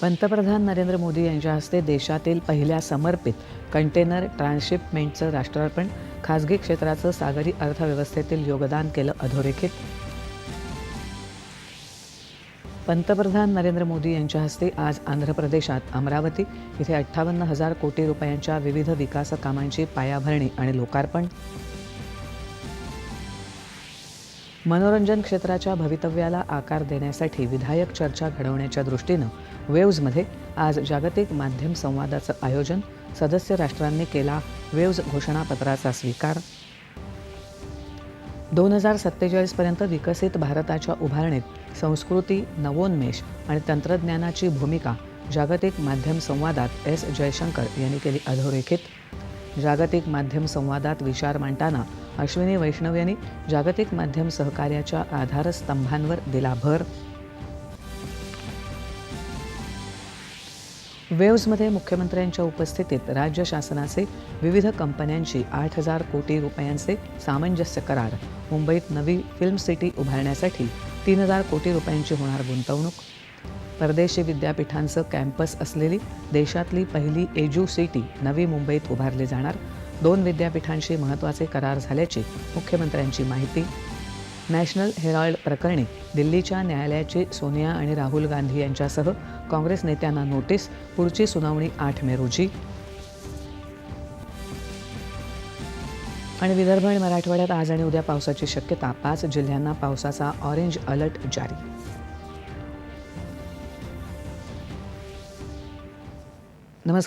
पंतप्रधान नरेंद्र मोदी यांच्या हस्ते देशातील पहिल्या समर्पित कंटेनर ट्रान्सशिपमेंटचं राष्ट्रार्पण. खासगी क्षेत्राचं सागरी अर्थव्यवस्थेतील योगदान केलं अधोरेखित. पंतप्रधान नरेंद्र मोदी यांच्या हस्ते आज आंध्र प्रदेशात अमरावती इथे 58,000 कोटी रुपयांच्या विविध विकास कामांची पायाभरणी आणि लोकार्पण. मनोरंजन क्षेत्राच्या भवितव्याला आकार देण्यासाठी विधायक चर्चा घडवण्याच्या दृष्टीनं वेव्हजमध्ये आज जागतिक माध्यम संवादाचं आयोजन. सदस्य राष्ट्रांनी केला वेव्हज घोषणापत्राचा स्वीकार. 2047 पर्यंत विकसित भारताच्या उभारणीत संस्कृती, नवोन्मेष आणि तंत्रज्ञानाची भूमिका जागतिक माध्यम संवादात एस जयशंकर यांनी केली अधोरेखित. जागतिक माध्यम संवादात विचार मांडताना अश्विनी वैष्णव यांनी जागतिक माध्यम सहकार्याच्या आधारस्तंभांवर दिला भर. वेव्हजमध्ये मुख्यमंत्र्यांच्या उपस्थितीत राज्य शासनाचे विविध कंपन्यांशी 8,000 कोटी रुपयांचे सामंजस्य करार. मुंबईत नवी फिल्म सिटी उभारण्यासाठी 3,000 कोटी रुपयांची होणार गुंतवणूक. परदेशी विद्यापीठांचं कॅम्पस असलेली देशातली पहिली एज्यू सिटी नवी मुंबईत उभारली जाणार. 2 विद्यापीठांशी महत्त्वाचे करार झाल्याची मुख्यमंत्र्यांची माहिती. नॅशनल हेराल्ड प्रकरणी दिल्लीच्या न्यायालयाची सोनिया आणि राहुल गांधी यांच्यासह काँग्रेस नेत्यांना नोटीस. पुढची सुनावणी 8 मे रोजी. आणि विदर्भ आणि मराठवाड्यात आज आणि उद्या पावसाची शक्यता. 5 जिल्ह्यांना पावसाचा ऑरेंज अलर्ट जारी. नमस्कार.